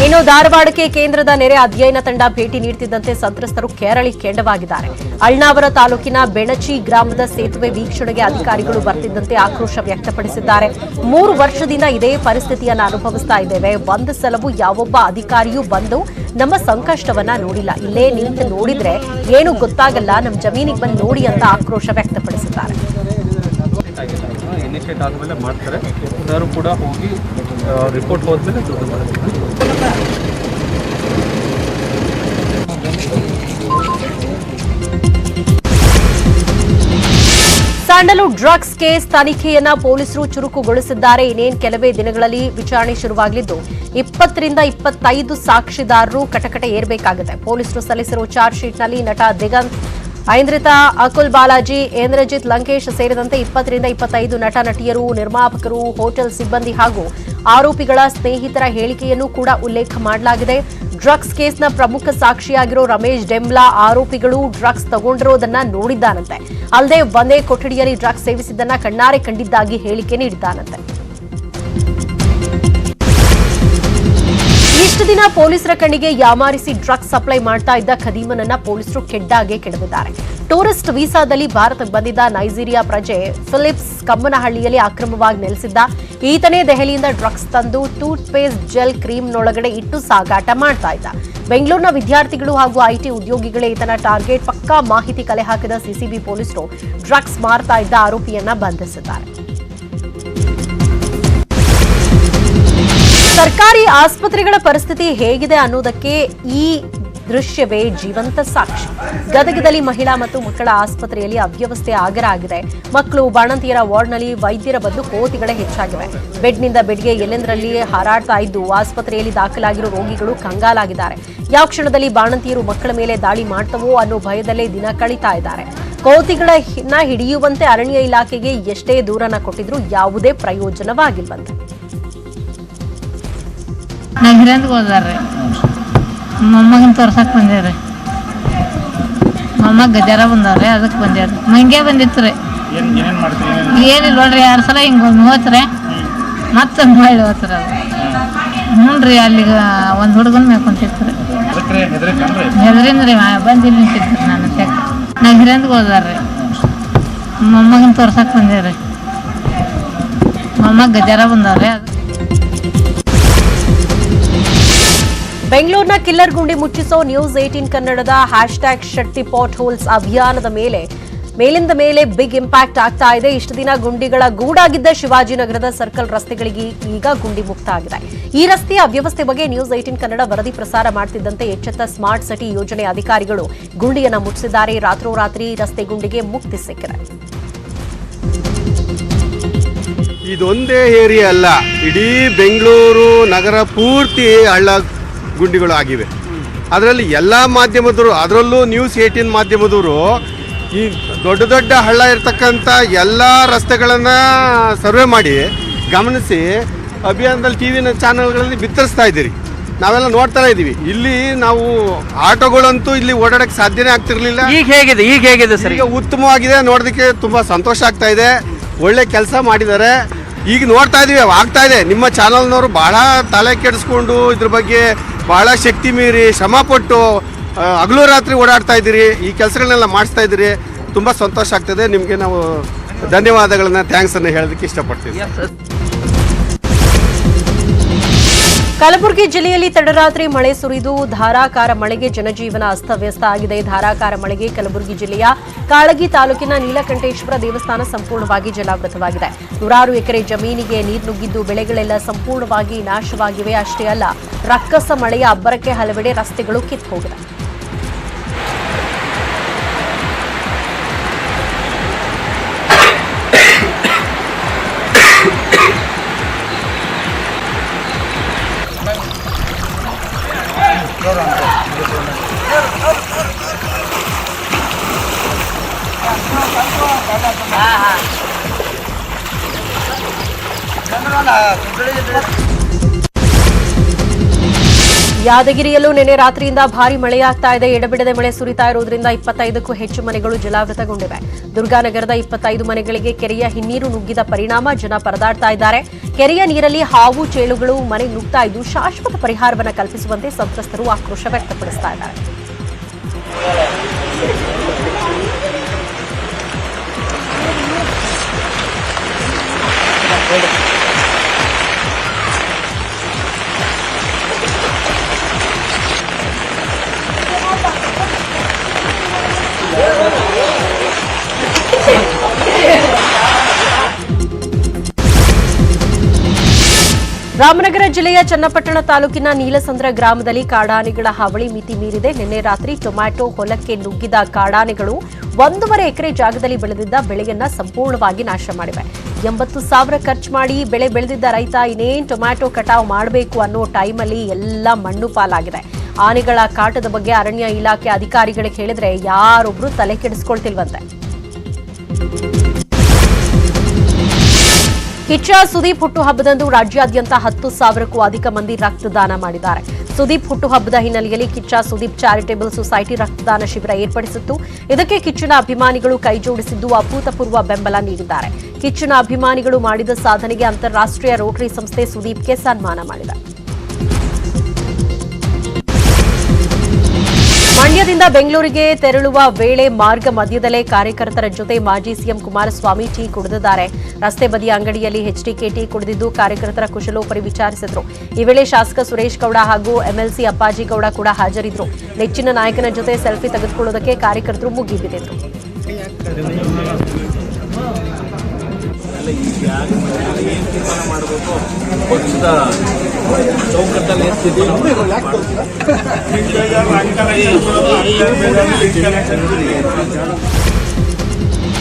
ಇನ್ನು ಧಾರವಾಡಕ್ಕೆ ಕೇಂದ್ರದ ನೆರೆ ಅಧ್ಯಯನ ತಂಡ ಭೇಟಿ ನೀಡುತ್ತಿದ್ದಂತೆ ಸಂತ್ರಸ್ತರು ಕೆರಳಿ ಕೆಂಡವಾಗಿದ್ದಾರೆ. ಅಳ್ನಾವರ ತಾಲೂಕಿನ ಬೆಣಚಿ ಗ್ರಾಮದ ಸೇತುವೆ ವೀಕ್ಷಣೆಗೆ ಅಧಿಕಾರಿಗಳು ಬರ್ತಿದ್ದಂತೆ ಆಕ್ರೋಶ ವ್ಯಕ್ತಪಡಿಸಿದ್ದಾರೆ. 3 ವರ್ಷದಿಂದ ಇದೇ ಪರಿಸ್ಥಿತಿಯನ್ನು ಅನುಭವಿಸ್ತಾ ಇದ್ದೇವೆ. ಒಂದು ಸಲವೂ ಯಾವೊಬ್ಬ ಅಧಿಕಾರಿಯೂ ಬಂದು ನಮ್ಮ ಸಂಕಷ್ಟವನ್ನ ನೋಡಿಲ್ಲ. ಇಲ್ಲೇ ನಿಂತು ನೋಡಿದ್ರೆ ಏನು ಗೊತ್ತಾಗಲ್ಲ, ನಮ್ಮ ಜಮೀನಿಗೆ ಬಂದು ನೋಡಿ ಅಂತ ಆಕ್ರೋಶ ವ್ಯಕ್ತಪಡಿಸಿದ್ದಾರೆ. ಇನಿಷಿಯೇಟ್ ಆದಮೇಲೆ ಮಾಡ್ತಾರೆ. ಸರ್ ಕೂಡ ಹೋಗಿ ರಿಪೋರ್ಟ್ ಹೋದ್ಮೇಲೆ ದುಡ್ಡು ಮಾಡ್ತಾರೆ. ಸ್ಯಾಂಡಲ್ವುಡ್ ಡ್ರಗ್ಸ್ ಕೇಸ್ ತನಿಖೆಯನ್ನ ಪೊಲೀಸರು ಚುರುಕುಗೊಳಿಸಿದ್ದಾರೆ. ಇನ್ನೇನು ಕೆಲವೇ ದಿನಗಳಲ್ಲಿ ವಿಚಾರಣೆ ಶುರುವಾಗಲಿದ್ದು 20 ರಿಂದ 25 ಸಾಕ್ಷಿದಾರರು ಕಟಕಟ ಏರಬೇಕಾಗಿದೆ. ಪೊಲೀಸರು ಸಲ್ಲಿಸಿರುವ ಚಾರ್ಜ್ ಶೀಟ್ನಲ್ಲಿ ನಟ ದಿಗಂತ್, ಐಂದ್ರಿತಾ, ಅಕುಲ್ ಬಾಲಾಜಿ, ಇಂದ್ರಜಿತ್ ಲಂಕೇಶ್ ಸೇರಿದಂತೆ 20 ರಿಂದ 25 ನಟ ನಟಿಯರು, ನಿರ್ಮಾಪಕರು, ಹೋಟೆಲ್ ಸಿಬ್ಬಂದಿ ಹಾಗೂ ಆರೋಪಿಗಳ ಸ್ನೇಹಿತರ ಹೇಳಿಕೆಯನ್ನು ಕೂಡ ಉಲ್ಲೇಖ ಮಾಡಲಾಗಿದೆ. ಡ್ರಗ್ಸ್ ಕೇಸ್ನ ಪ್ರಮುಖ ಸಾಕ್ಷಿಯಾಗಿರೋ ರಮೇಶ್ ಡೆಮ್ಲಾ ಆರೋಪಿಗಳು ಡ್ರಗ್ಸ್ ತಗೊಂಡಿರೋದನ್ನ ನೋಡಿದ್ದಾನಂತೆ. ಅಲ್ಲದೆ ಒಂದೇ ಕೊಠಡಿಯಲ್ಲಿ ಡ್ರಗ್ಸ್ ಸೇವಿಸಿದ್ದನ್ನ ಕಣ್ಣಾರೆ ಕಂಡಿದ್ದಾಗಿ ಹೇಳಿಕೆ ನೀಡಿದ್ದಾನಂತೆ. ಇಷ್ಟು ದಿನ ಪೊಲೀಸರ ಕಣ್ಣಿಗೆ ಯಾಮಾರಿಸಿ ಡ್ರಗ್ಸ್ ಸಪ್ಲೈ ಮಾಡ್ತಾ ಇದ್ದ ಖದೀಮನನ್ನ ಪೊಲೀಸರು ಕೆಡ್ಡಾಗೆ ಕೆಡವಿದ್ದಾರೆ. ಟೂರಿಸ್ಟ್ ವೀಸಾದಲ್ಲಿ ಭಾರತಕ್ಕೆ ಬಂದಿದ್ದ ನೈಜೀರಿಯಾ ಪ್ರಜೆ ಫಿಲಿಪ್ಸ್ ಕಮ್ಮನಹಳ್ಳಿಯಲ್ಲಿ ಅಕ್ರಮವಾಗಿ ನೆಲೆಸಿದ್ದ. ಈತನೇ ದೆಹಲಿಯಿಂದ ಡ್ರಗ್ಸ್ ತಂದು ಟೂತ್ ಪೇಸ್ಟ್ ಜೆಲ್ ಕ್ರೀಮ್ನೊಳಗಡೆ ಇಟ್ಟು ಸಾಗಾಟ ಮಾಡ್ತಾ ಇದ್ದ. ಬೆಂಗಳೂರಿನ ವಿದ್ಯಾರ್ಥಿಗಳು ಹಾಗೂ ಐಟಿ ಉದ್ಯೋಗಿಗಳೇ ಈತನ ಟಾರ್ಗೆಟ್. ಪಕ್ಕಾ ಮಾಹಿತಿ ಕಲೆ ಹಾಕಿದ ಸಿಸಿಬಿ ಪೊಲೀಸರು ಡ್ರಗ್ಸ್ ಮಾರ್ತಾ ಇದ್ದ ಆರೋಪಿಯನ್ನ ಬಂಧಿಸಿದ್ದಾರೆ. ಸರ್ಕಾರಿ ಆಸ್ಪತ್ರೆಗಳ ಪರಿಸ್ಥಿತಿ ಹೇಗಿದೆ ಅನ್ನೋದಕ್ಕೆ ಈ ದೃಶ್ಯವೇ ಜೀವಂತ ಸಾಕ್ಷಿ. ಗದಗದಲ್ಲಿ ಮಹಿಳಾ ಮತ್ತು ಮಕ್ಕಳ ಆಸ್ಪತ್ರೆಯಲ್ಲಿ ಅವ್ಯವಸ್ಥೆ ಆಗರ ಆಗಿದೆ. ಮಕ್ಕಳು, ಬಾಣಂತಿಯರ ವಾರ್ಡ್ನಲ್ಲಿ ವೈದ್ಯರ ಬದಲು ಕೋತಿಗಳೇ ಹೆಚ್ಚಾಗಿವೆ. ಬೆಡ್ನಿಂದ ಬೆಡ್ಗೆ ಎಲ್ಲೆಂದರಲ್ಲಿ ಹಾರಾಡ್ತಾ ಇದ್ದು ಆಸ್ಪತ್ರೆಯಲ್ಲಿ ದಾಖಲಾಗಿರೋ ರೋಗಿಗಳು ಕಂಗಾಲಾಗಿದ್ದಾರೆ. ಯಾವ ಕ್ಷಣದಲ್ಲಿ ಬಾಣಂತಿಯರು ಮಕ್ಕಳ ಮೇಲೆ ದಾಳಿ ಮಾಡ್ತವೋ ಅನ್ನೋ ಭಯದಲ್ಲೇ ದಿನ ಕಳೀತಾ ಇದ್ದಾರೆ. ಕೋತಿಗಳನ್ನ ಹಿಡಿಯುವಂತೆ ಅರಣ್ಯ ಇಲಾಖೆಗೆ ಎಷ್ಟೇ ದೂರನ ಕೊಟ್ಟಿದ್ರೂ ಯಾವುದೇ ಪ್ರಯೋಜನವಾಗಿಲ್ವಂತೆ. ನಗರಕ್ಕೆ ಹೋದಾರ್ರಿ, ಮೊಮ್ಮಗನ ತೋರ್ಸಕ್ಕೆ ಬಂದೇವ್ರಿ. ಮೊಮ್ಮಗ ಜ್ವರ ಬಂದವ್ರಿ, ಅದಕ್ಕೆ ಬಂದೇವ್ರಿ. ಮಂಗೆ ಬಂದಿತ್ತು ರೀ. ಏನಿಲ್ಲ ನೋಡ್ರಿ, 2 ಸಲ ಹಿಂಗೆ ಒಂದು ಹೋತ್ರಿ, ಮತ್ತೊಂದು ಹೊಳ್ಳಿ ಹೋತ್ರಿ. ಅದು ಹ್ಞೂ ರೀ, ಅಲ್ಲಿಗೆ ಒಂದು ಹುಡುಗನ ಮೇಲ್ಕೊಂತಿತ್ತು ರೀ. ಹೆದ್ರಿಂದ ರೀ ಬಂದು ಇಲ್ಲಿ ನಿಂತಿದ್ರಿ. ನಾನು ತೆಕ್ಕ ನಗರಕ್ಕೆ ಹೋದಾರ್ರಿ, ಮೊಮ್ಮಗನ ತೋರ್ಸಕ್ಕೆ ಬಂದೇವ್ರಿ. ಮೊಮ್ಮಗ ಜ್ವರ ಬಂದವ್ರಿ. ಬೆಂಗಳೂರಿನ ಕಿಲ್ಲರ್ ಗುಂಡಿ ಮುಚ್ಚಿಸೋ ನ್ಯೂಸ್ 18 ಕನ್ನಡದ #ಶೆಟ್ಟಿ ಪಾಟ್ ಹೋಲ್ಸ್ ಅಭಿಯಾನದ ಮೇಲಿಂದ ಮೇಲೆ ಬಿಗ್ ಇಂಪ್ಯಾಕ್ಟ್ ಆಗ್ತಾ ಇದೆ. ಇಷ್ಟು ದಿನ ಗುಂಡಿಗಳ ಗೂಡಾಗಿದ್ದ ಶಿವಾಜಿನಗರದ ಸರ್ಕಲ್ ರಸ್ತೆಗಳಿಗೆ ಈಗ ಗುಂಡಿ ಮುಕ್ತ ಆಗಿದೆ. ಈ ರಸ್ತೆಯ ಅವ್ಯವಸ್ಥೆ ಬಗ್ಗೆ ನ್ಯೂಸ್ 18 ಕನ್ನಡ ವರದಿ ಪ್ರಸಾರ ಮಾಡುತ್ತಿದ್ದಂತೆ ಎಚ್ಚೆತ್ತ ಸ್ಮಾರ್ಟ್ ಸಿಟಿ ಯೋಜನೆ ಅಧಿಕಾರಿಗಳು ಗುಂಡಿಯನ್ನು ಮುಚ್ಚಿಸಿದ್ದಾರೆ. ರಾತ್ರೋರಾತ್ರಿ ರಸ್ತೆ ಗುಂಡಿಗೆ ಮುಕ್ತಿ ಸಿಕ್ಕಿದೆ. ಇದೊಂದೇ ಏರಿಯಾ ಅಲ್ಲ, ಇಡೀ ಬೆಂಗಳೂರು ನಗರ ಪೂರ್ತಿ ಹಳ್ಳ ಗುಂಡಿಗಳು ಆಗಿವೆ. ಅದರಲ್ಲಿ ಎಲ್ಲ ಮಾಧ್ಯಮದವರು, ಅದರಲ್ಲೂ ನ್ಯೂಸ್ 18 ಮಾಧ್ಯಮದವರು ಈ ದೊಡ್ಡ ಹಳ್ಳ ಇರ್ತಕ್ಕಂಥ ಎಲ್ಲ ರಸ್ತೆಗಳನ್ನು ಸರ್ವೆ ಮಾಡಿ ಗಮನಿಸಿ ಅಭಿಯಾನದಲ್ಲಿ ಟಿವಿ ಚಾನಲ್ಗಳಲ್ಲಿ ಬಿತ್ತರಿಸ್ತಾ ಇದ್ದೀರಿ. ನಾವೆಲ್ಲ ನೋಡ್ತಾ ಇದ್ದೀವಿ. ಇಲ್ಲಿ ನಾವು ಆಟೋಗಳಂತೂ ಇಲ್ಲಿ ಓಡಾಡಕ್ಕೆ ಸಾಧ್ಯನೇ ಆಗ್ತಿರ್ಲಿಲ್ಲ. ಈಗ ಹೇಗಿದೆ ಸರ್? ಈಗ ಉತ್ತಮವಾಗಿದೆ, ನೋಡೋದಕ್ಕೆ ತುಂಬ ಸಂತೋಷ ಆಗ್ತಾ ಇದೆ. ಒಳ್ಳೆ ಕೆಲಸ ಮಾಡಿದ್ದಾರೆ. ಈಗ ನೋಡ್ತಾ ಇದೀವಿ, ಆಗ್ತಾ ಇದೆ. ನಿಮ್ಮ ಚಾನಲ್ನವರು ಬಹಳ ತಲೆ ಕೆಡಿಸ್ಕೊಂಡು ಇದ್ರ ಬಗ್ಗೆ ಬಹಳ ಶಕ್ತಿ ಮೀರಿ ಶ್ರಮಪಟ್ಟು ಹಗಲು ರಾತ್ರಿ ಓಡಾಡ್ತಾ ಇದ್ದೀರಿ. ಈ ಕೆಲಸಗಳನ್ನೆಲ್ಲ ಮಾಡಿಸ್ತಾ ಇದ್ದೀರಿ. ತುಂಬ ಸಂತೋಷ ಆಗ್ತದೆ. ನಿಮಗೆ ನಾವು ಧನ್ಯವಾದಗಳನ್ನ, ಥ್ಯಾಂಕ್ಸ್ ಅನ್ನು ಹೇಳೋದಕ್ಕೆ ಇಷ್ಟಪಡ್ತೀವಿ. ಕಲಬುರಗಿ ಜಿಲ್ಲೆಯಲ್ಲಿ ತಡರಾತ್ರಿ ಮಳೆ ಸುರಿದು ಧಾರಾಕಾರ ಮಳೆಗೆ ಜನಜೀವನ ಅಸ್ತವ್ಯಸ್ತ ಆಗಿದೆ. ಧಾರಾಕಾರ ಮಳೆಗೆ ಕಲಬುರಗಿ ಜಿಲ್ಲೆಯ ಕಾಳಗಿ ತಾಲೂಕಿನ ನೀಲಕಂಠೇಶ್ವರ ದೇವಸ್ಥಾನ ಸಂಪೂರ್ಣವಾಗಿ ಜಲಾವೃತವಾಗಿದೆ. 100 ಎಕರೆ ಜಮೀನಿಗೆ ನೀರು ನುಗ್ಗಿದ್ದು ಬೆಳೆಗಳೆಲ್ಲ ಸಂಪೂರ್ಣವಾಗಿ ನಾಶವಾಗಿವೆ. ಅಷ್ಟೇ ಅಲ್ಲ, ರಕ್ಕಸ ಮಳೆಯ ಅಬ್ಬರಕ್ಕೆ ಹಲವೆಡೆ ರಸ್ತೆಗಳು ಕಿತ್ತು ಹೋಗಿದೆ. ಯಾದಗಿರಿಯಲ್ಲೂ ನಿನ್ನೆ ರಾತ್ರಿಯಿಂದ ಭಾರಿ ಮಳೆಯಾಗ್ತಾ ಇದೆ. ಎಡಬಿಡದೆ ಮಳೆ ಸುರಿತಾ ಇರುವುದರಿಂದ 25ಕ್ಕೂ ಹೆಚ್ಚು ಮನೆಗಳು ಜಲಾವೃತಗೊಂಡಿವೆ. ದುರ್ಗಾನಗರದ 25 ಮನೆಗಳಿಗೆ ಕೆರೆಯ ಹಿನ್ನೀರು ನುಗ್ಗಿದ ಪರಿಣಾಮ ಜನ ಪರದಾಡ್ತಾ ಇದ್ದಾರೆ. ಕೆರೆಯ ನೀರಲ್ಲಿ ಹಾವು ಚೇಳುಗಳು ಮನೆ ನುಗ್ತಾ ಇದ್ದು ಶಾಶ್ವತ ಪರಿಹಾರವನ್ನು ಕಲ್ಪಿಸುವಂತೆ ಸಂತ್ರಸ್ತರು ಆಕ್ರೋಶ ವ್ಯಕ್ತಪಡಿಸ್ತಾ ಇದ್ದಾರೆ. ರಾಮನಗರ ಜಿಲ್ಲೆಯ ಚನ್ನಪಟ್ಟಣ ತಾಲೂಕಿನ ನೀಲಸಂದ್ರ ಗ್ರಾಮದಲ್ಲಿ ಕಾಡಾನೆಗಳ ಹಾವಳಿ ಮಿತಿ ಮೀರಿದೆ. ನಿನ್ನೆ ರಾತ್ರಿ ಟೊಮ್ಯಾಟೊ ಹೊಲಕ್ಕೆ ನುಗ್ಗಿದ ಕಾಡಾನೆಗಳು 1.5 ಎಕರೆ ಜಾಗದಲ್ಲಿ ಬೆಳೆದಿದ್ದ ಬೆಳೆಯನ್ನ ಸಂಪೂರ್ಣವಾಗಿ ನಾಶ ಮಾಡಿವೆ. 80,000 ಖರ್ಚು ಮಾಡಿ ಬೆಳೆ ಬೆಳೆದಿದ್ದ ರೈತ ಇನ್ನೇನ್ ಟೊಮ್ಯಾಟೊ ಕಟಾವು ಮಾಡಬೇಕು ಅನ್ನೋ ಟೈಮಲ್ಲಿ ಎಲ್ಲ ಮಣ್ಣು ಪಾಲಾಗಿದೆ. ಆನೆಗಳ ಕಾಟದ ಬಗ್ಗೆ ಅರಣ್ಯ ಇಲಾಖೆ ಅಧಿಕಾರಿಗಳಿಗೆ ಹೇಳಿದ್ರೆ ಯಾರೊಬ್ರು ತಲೆ ಕೆಡಿಸ್ಕೊಳ್ತಿಲ್ವಂತೆ. ಕಿಚ್ಚ ಸುದೀಪ್ ಹುಟ್ಟುಹಬ್ಬದಂದು ರಾಜ್ಯಾದ್ಯಂತ 10,000ಕ್ಕೂ ಅಧಿಕ ಮಂದಿ ರಕ್ತದಾನ ಮಾಡಿದ್ದಾರೆ. ಸುದೀಪ್ ಹುಟ್ಟುಹಬ್ಬದ ಹಿನ್ನೆಲೆಯಲ್ಲಿ ಕಿಚ್ಚ ಸುದೀಪ್ ಚಾರಿಟೇಬಲ್ ಸೊಸೈಟಿ ರಕ್ತದಾನ ಶಿಬಿರ ಏರ್ಪಡಿಸಿತ್ತು. ಇದಕ್ಕೆ ಕಿಚ್ಚನ ಅಭಿಮಾನಿಗಳು ಕೈಜೋಡಿಸಿದ್ದು ಅಭೂತಪೂರ್ವ ಬೆಂಬಲ ನೀಡಿದ್ದಾರೆ. ಕಿಚ್ಚನ ಅಭಿಮಾನಿಗಳು ಮಾಡಿದ ಸಾಧನೆಗೆ ಅಂತಾರಾಷ್ಟ್ರೀಯ ರೋಟರಿ ಸಂಸ್ಥೆ ಸುದೀಪ್ಗೆ ಸನ್ಮಾನ ಮಾಡಿದೆ. ಮಂಡ್ಯದಿಂದ ಬೆಂಗಳೂರಿಗೆ ತೆರಳುವ ವೇಳೆ ಮಾರ್ಗ ಮಧ್ಯದಲ್ಲೇ ಕಾರ್ಯಕರ್ತರ ಜೊತೆ ಮಾಜಿ ಸಿಎಂ ಕುಮಾರಸ್ವಾಮಿ ಟೀ ಕುಡಿದಿದ್ದಾರೆ. ರಸ್ತೆ ಬದಿಯ ಅಂಗಡಿಯಲ್ಲಿ ಎಚ್ಡಿಕೆ ಟೀ ಕುಡಿದಿದ್ದು ಕಾರ್ಯಕರ್ತರ ಕುಶಲೋಪರಿ ವಿಚಾರಿಸಿದರು. ಈ ವೇಳೆ ಶಾಸಕ ಸುರೇಶ್ ಗೌಡ ಹಾಗೂ ಎಂಎಲ್ಸಿ ಅಪ್ಪಾಜಿ ಗೌಡ ಕೂಡ ಹಾಜರಿದ್ದರು. ನೆಚ್ಚಿನ ನಾಯಕನ ಜೊತೆ ಸೆಲ್ಫಿ ತೆಗೆದುಕೊಳ್ಳುವುದಕ್ಕೆ ಕಾರ್ಯಕರ್ತರು ಮುಗಿಬಿದ್ದಿದ್ರು. ಚೌಕಟ್ಟಲ್ಲಿ